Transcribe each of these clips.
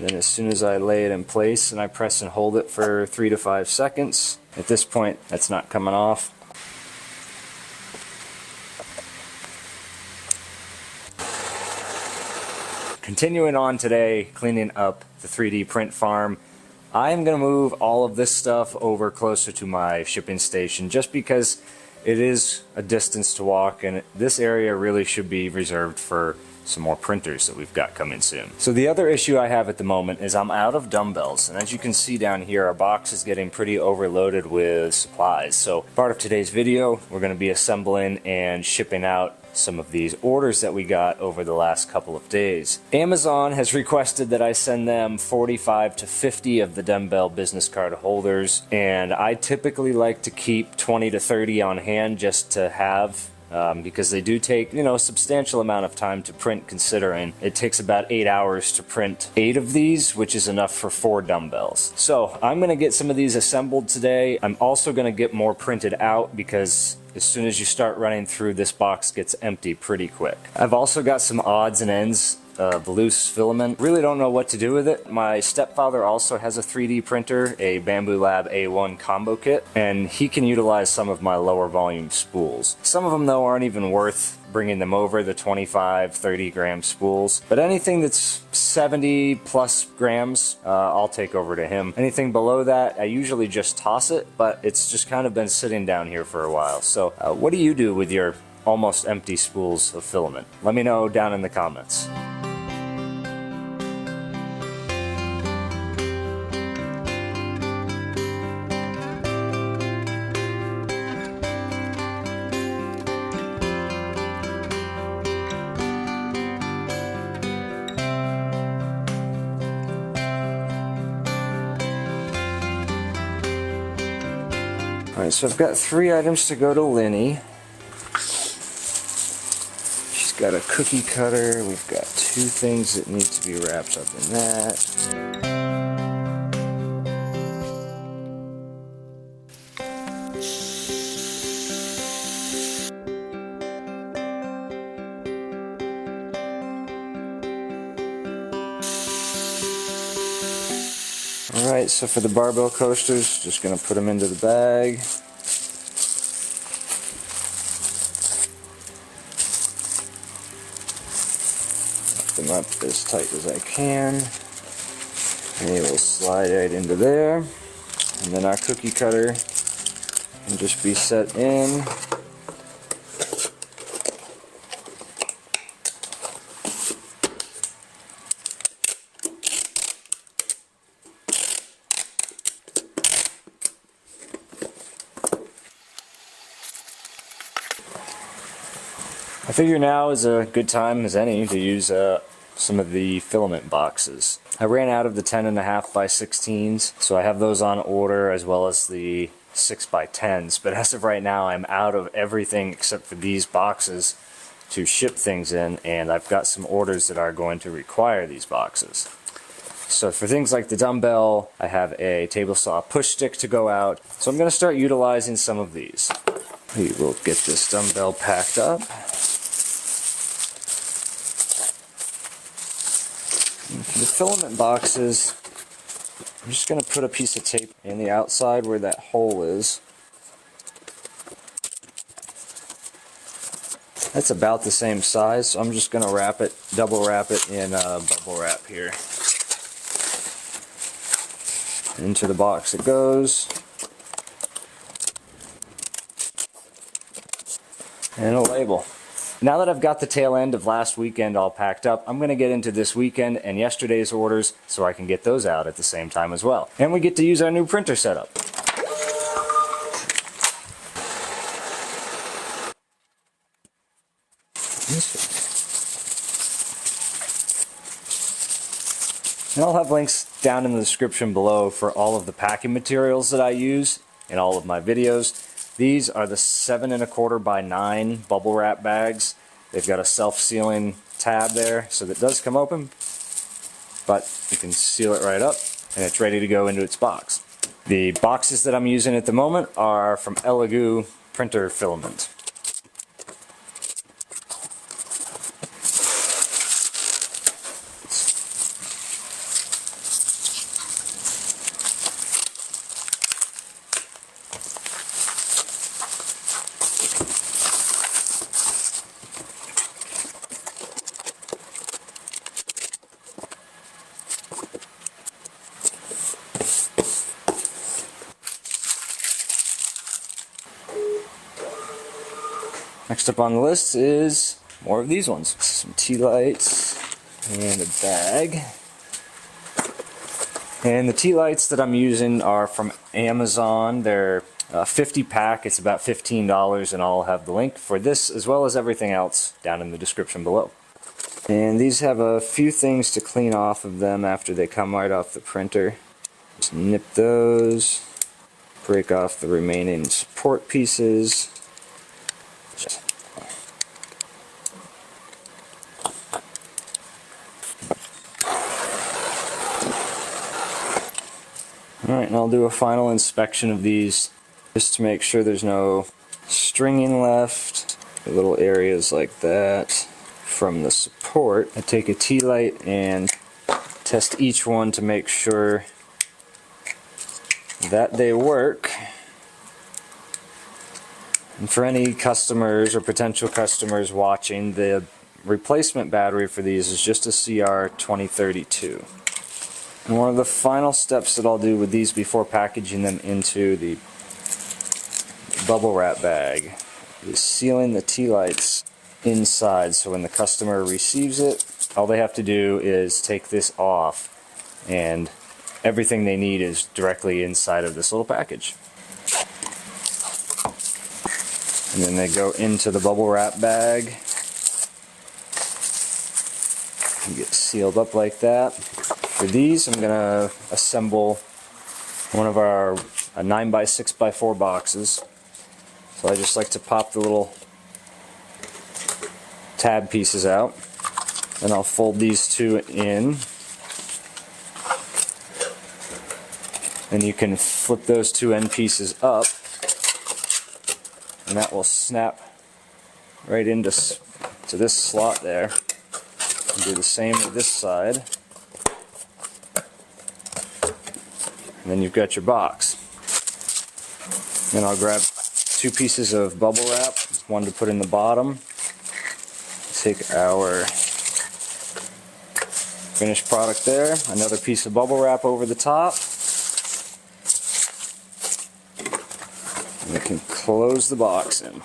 Then as soon as I lay it in place and I press and hold it for 3 to 5 seconds, at this point that's not coming off. Continuing on today, cleaning up the 3D print farm, I'm going to move all of this stuff over closer to my shipping station just because it is a distance to walk, and this area really should be reserved for some more printers that we've got coming soon. So the other issue I have at the moment is I'm out of dumbbells, and as you can see down here, our box is getting pretty overloaded with supplies. So part of today's video, we're going to be assembling and shipping out some of these orders that we got over the last couple of days. Amazon has requested that I send them 45 to 50 of the Dumbbell business card holders, and I typically like to keep 20 to 30 on hand just to have, because they do take, a substantial amount of time to print, considering it takes about 8 hours to print 8 of these, which is enough for 4 dumbbells. So I'm going to get some of these assembled today. I'm also going to get more printed out because as soon as you start running through, this box gets empty pretty quick. I've also got some odds and ends of loose filament. Really don't know what to do with it. My stepfather also has a 3D printer, a Bamboo Lab A1 combo kit, and he can utilize some of my lower volume spools. Some of them though aren't even worth bringing them over, the 25, 30 gram spools. But anything that's 70 plus grams, I'll take over to him. Anything below that, I usually just toss it, but it's just kind of been sitting down here for a while. So what do you do with your almost empty spools of filament? Let me know down in the comments. Alright, so I've got 3 items to go to Linny. She's got a cookie cutter. We've got 2 things that need to be wrapped up in that. Alright, so for the barbell coasters, just going to put them into the bag. Wrap them up as tight as I can. And they will slide right into there. And then our cookie cutter can just be set in. I figure now is a good time as any to use some of the filament boxes. I ran out of the 10.5 by 16s, so I have those on order as well as the 6 by 10s, but as of right now I'm out of everything except for these boxes to ship things in, and I've got some orders that are going to require these boxes. So for things like the dumbbell, I have a table saw push stick to go out, so I'm going to start utilizing some of these. We will get this dumbbell packed up. And for the filament boxes, I'm just going to put a piece of tape in the outside where that hole is. That's about the same size, so I'm just going to wrap it, double wrap it in bubble wrap here. Into the box it goes. And a label. Now that I've got the tail end of last weekend all packed up, I'm going to get into this weekend and yesterday's orders so I can get those out at the same time as well. And we get to use our new printer setup. And I'll have links down in the description below for all of the packing materials that I use in all of my videos. These are the 7 1/4 by 9 bubble wrap bags. They've got a self-sealing tab there, so that does come open, but you can seal it right up and it's ready to go into its box. The boxes that I'm using at the moment are from Elegoo printer filament. Next up on the list is more of these ones. Some tea lights and a bag. And the tea lights that I'm using are from Amazon. They're a 50 pack. It's about $15, and I'll have the link for this as well as everything else down in the description below. And these have a few things to clean off of them after they come right off the printer. Just nip those, break off the remaining support pieces. Alright, and I'll do a final inspection of these just to make sure there's no stringing left, little areas like that from the support. I take a tea light and test each one to make sure that they work. And for any customers or potential customers watching, the replacement battery for these is just a CR2032. And one of the final steps that I'll do with these before packaging them into the bubble wrap bag is sealing the tea lights inside, so when the customer receives it, all they have to do is take this off and everything they need is directly inside of this little package. And then they go into the bubble wrap bag and get sealed up like that. For these, I'm going to assemble one of our 9x6x4 boxes. So I just like to pop the little tab pieces out. Then I'll fold these two in. And you can flip those two end pieces up, and that will snap right into this slot there. And do the same with this side. And then you've got your box. Then I'll grab two pieces of bubble wrap, one to put in the bottom. Take our finished product there, another piece of bubble wrap over the top. And we can close the box in.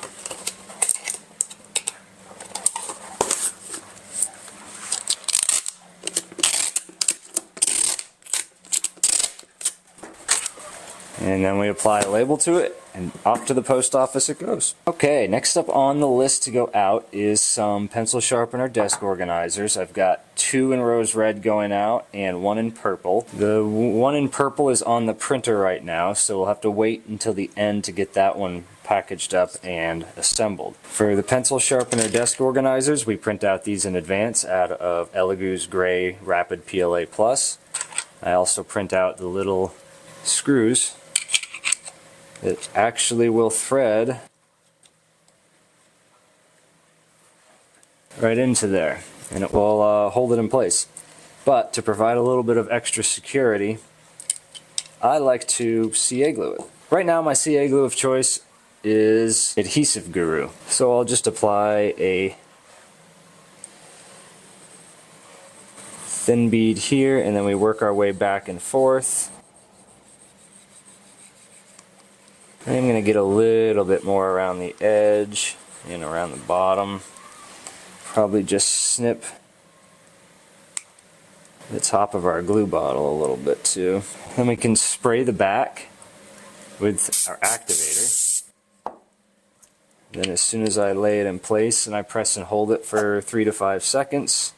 And then we apply a label to it, and off to the post office it goes. Okay, next up on the list to go out is some pencil sharpener desk organizers. I've got two in rose red going out and one in purple. The one in purple is on the printer right now, so we'll have to wait until the end to get that one packaged up and assembled. For the pencil sharpener desk organizers, we print out these in advance out of Elegoo's Gray Rapid PLA Plus. I also print out the little screws that actually will thread right into there, and it will hold it in place. But to provide a little bit of extra security, I like to CA glue it. Right now my CA glue of choice is Adhesive Guru, so I'll just apply a thin bead here, and then we work our way back and forth. I'm going to get a little bit more around the edge and around the bottom. Probably just snip the top of our glue bottle a little bit too. Then we can spray the back with our activator. Then as soon as I lay it in place and I press and hold it for 3 to 5 seconds,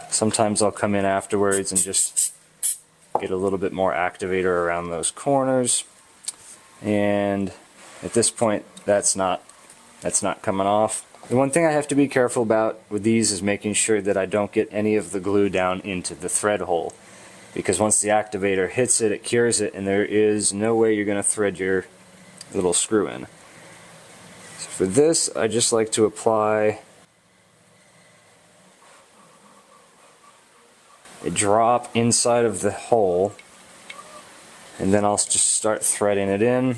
sometimes I'll come in afterwards and just get a little bit more activator around those corners. And at this point that's not coming off. The one thing I have to be careful about with these is making sure that I don't get any of the glue down into the thread hole, because once the activator hits it, it cures it, and there is no way you're going to thread your little screw in. So for this, I just like to apply a drop inside of the hole, and then I'll just start threading it in.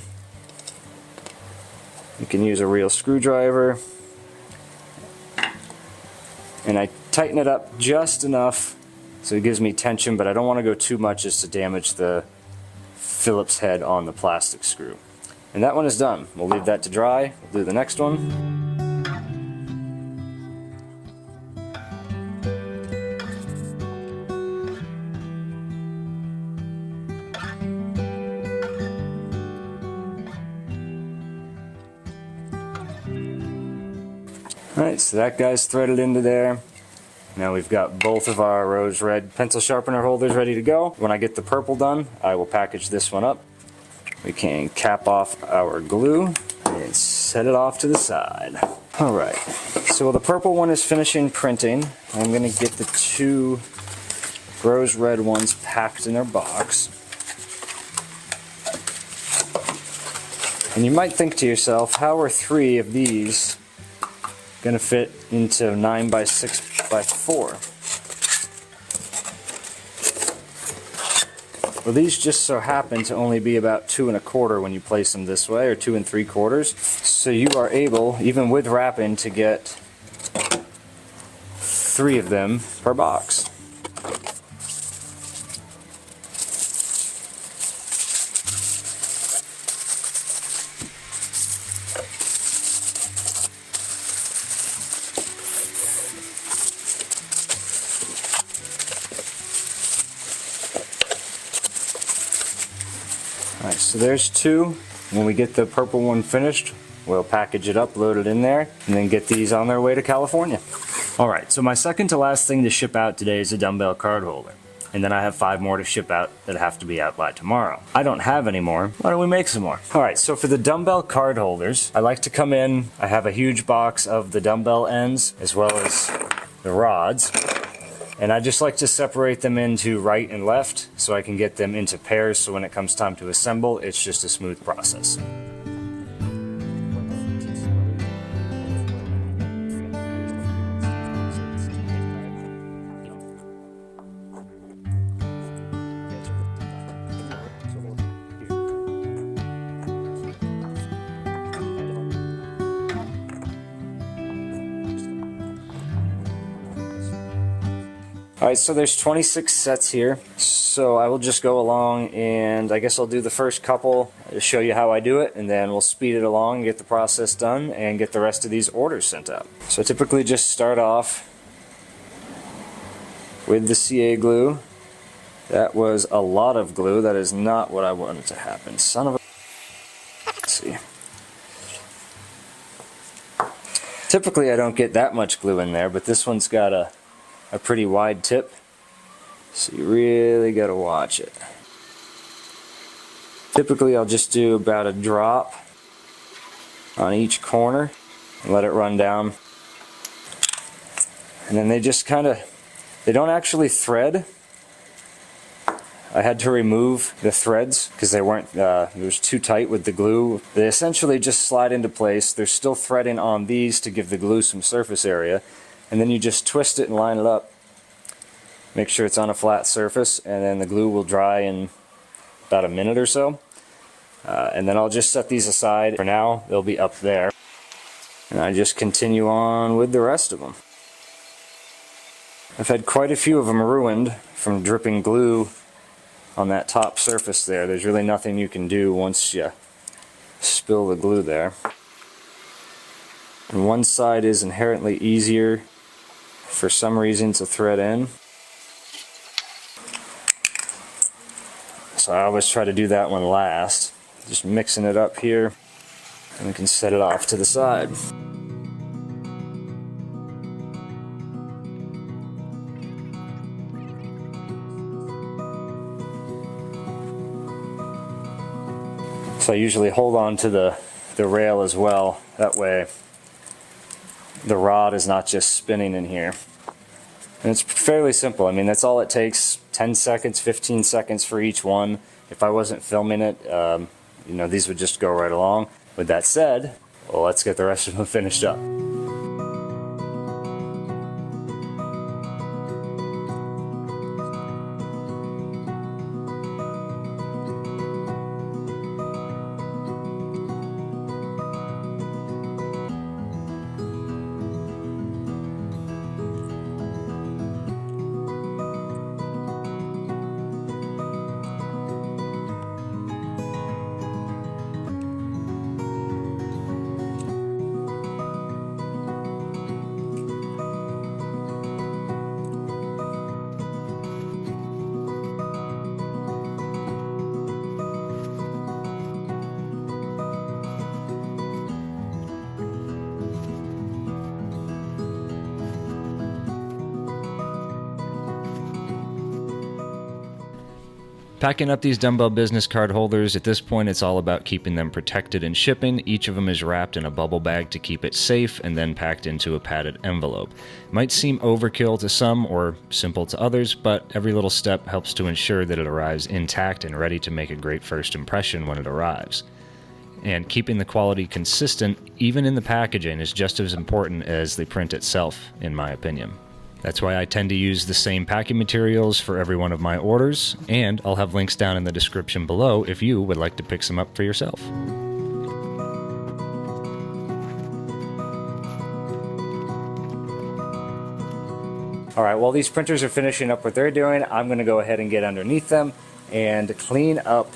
You can use a real screwdriver, and I tighten it up just enough so it gives me tension, but I don't want to go too much as to damage the Phillips head on the plastic screw. And that one is done. We'll leave that to dry. We'll do the next one. Alright, so that guy's threaded into there. Now we've got both of our rose red pencil sharpener holders ready to go. When I get the purple done, I will package this one up. We can cap off our glue and set it off to the side. Alright, so while the purple one is finishing printing, I'm going to get the two rose red ones packed in their box. And you might think to yourself, how are 3 of these going to fit into 9x6x4? Well, these just so happen to only be about 2 1/4 when you place them this way, or 2 3/4. So you are able, even with wrapping, to get 3 of them per box. Alright, so there's 2. When we get the purple one finished, we'll package it up, load it in there, and then get these on their way to California. Alright, so my second to last thing to ship out today is a dumbbell card holder. And then I have 5 more to ship out that have to be out by tomorrow. I don't have any more. Why don't we make some more? Alright, so for the dumbbell card holders, I like to come in, I have a huge box of the dumbbell ends as well as the rods. And I just like to separate them into right and left so I can get them into pairs, so when it comes time to assemble, it's just a smooth process. Alright, so there's 26 sets here, so I will just go along and I guess I'll do the first couple to show you how I do it, and then we'll speed it along, get the process done, and get the rest of these orders sent out. So I typically just start off with the CA glue. That was a lot of glue. That is not what I wanted to happen. Son of a... Let's see. Typically I don't get that much glue in there, but this one's got a pretty wide tip, so you really got to watch it. Typically I'll just do about a drop on each corner and let it run down, and then they just kind of, they don't actually thread. I had to remove the threads because they weren't, it was too tight with the glue. They essentially just slide into place. There's still threading on these to give the glue some surface area. And then you just twist it and line it up. Make sure it's on a flat surface, and then the glue will dry in about a minute or so. And then I'll just set these aside. For now, they'll be up there. And I just continue on with the rest of them. I've had quite a few of them ruined from dripping glue on that top surface there. There's really nothing you can do once you spill the glue there. And one side is inherently easier for some reason to thread in. So I always try to do that one last. Just mixing it up here, and we can set it off to the side. So I usually hold on to the rail as well. That way the rod is not just spinning in here. And it's fairly simple. I mean, that's all it takes. 10 seconds, 15 seconds for each one. If I wasn't filming it, you know, these would just go right along. With that said, well, let's get the rest of them finished up. Packing up these Dumbbell business card holders, at this point it's all about keeping them protected in shipping. Each of them is wrapped in a bubble bag to keep it safe and then packed into a padded envelope. It might seem overkill to some or simple to others, but every little step helps to ensure that it arrives intact and ready to make a great first impression when it arrives. And keeping the quality consistent, even in the packaging, is just as important as the print itself, in my opinion. That's why I tend to use the same packing materials for every one of my orders, and I'll have links down in the description below if you would like to pick some up for yourself. Alright, while these printers are finishing up what they're doing, I'm going to go ahead and get underneath them and clean up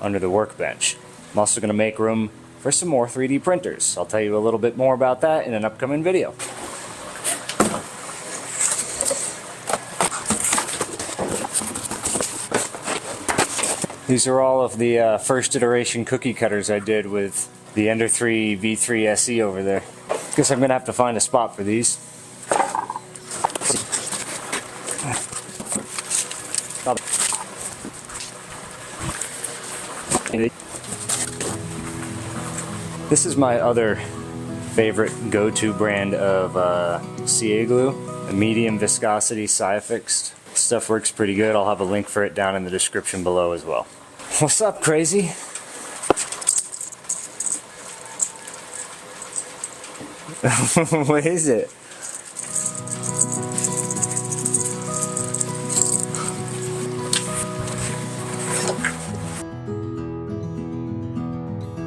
under the workbench. I'm also going to make room for some more 3D printers. I'll tell you a little bit more about that in an upcoming video. These are all of the first iteration cookie cutters I did with the Ender 3 V3 SE over there. Guess I'm going to have to find a spot for these. This is my other favorite go-to brand of CA glue, a medium viscosity Sci-Fixed. Stuff works pretty good. I'll have a link for it down in the description below as well. What's up, crazy? What is it?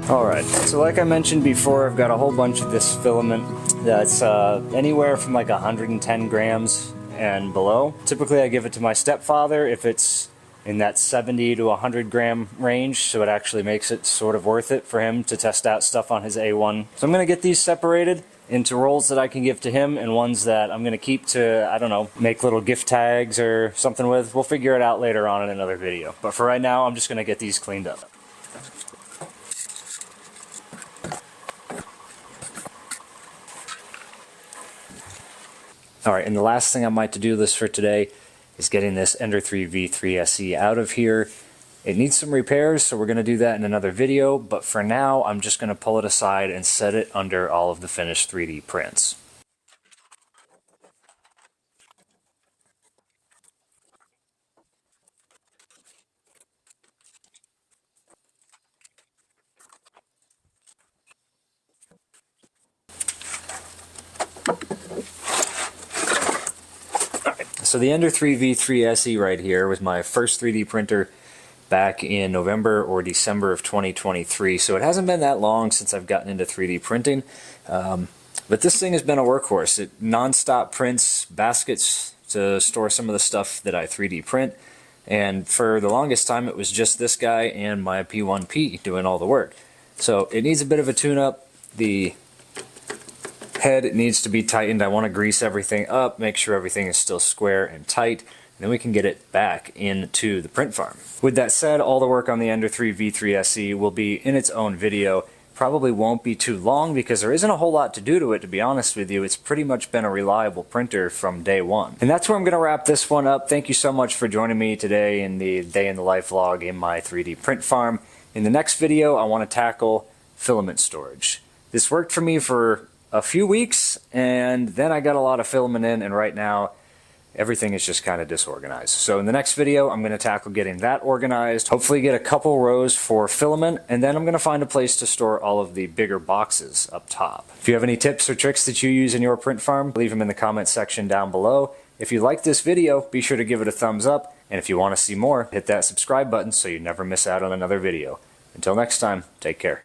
Alright, so like I mentioned before, I've got a whole bunch of this filament that's anywhere from like 110 grams and below. Typically I give it to my stepfather if it's in that 70 to 100 gram range, so it actually makes it sort of worth it for him to test out stuff on his A1. So I'm going to get these separated into rolls that I can give to him and ones that I'm going to keep to, I don't know, make little gift tags or something with. We'll figure it out later on in another video. But for right now, I'm just going to get these cleaned up. Alright, and the last thing on my to-do list for today is getting this Ender 3 V3 SE out of here. It needs some repairs, so we're going to do that in another video, but for now I'm just going to pull it aside and set it under all of the finished 3D prints. So the Ender 3 V3 SE right here was my first 3D printer back in November or December of 2023. So it hasn't been that long since I've gotten into 3D printing. But this thing has been a workhorse. It non-stop prints baskets to store some of the stuff that I 3D print. And for the longest time it was just this guy and my P1P doing all the work. So it needs a bit of a tune-up. The head needs to be tightened. I want to grease everything up, make sure everything is still square and tight, and then we can get it back into the print farm. With that said, all the work on the Ender 3 V3 SE will be in its own video. Probably won't be too long because there isn't a whole lot to do to it, to be honest with you. It's pretty much been a reliable printer from day one. And that's where I'm going to wrap this one up. Thank you so much for joining me today in the day in the life vlog in my 3D print farm. In the next video, I want to tackle filament storage. This worked for me for a few weeks, and then I got a lot of filament in, and right now everything is just kind of disorganized. So in the next video, I'm going to tackle getting that organized, hopefully get a couple rows for filament, and then I'm going to find a place to store all of the bigger boxes up top. If you have any tips or tricks that you use in your print farm, leave them in the comments section down below. If you like this video, be sure to give it a thumbs up, and if you want to see more, hit that subscribe button so you never miss out on another video. Until next time, take care.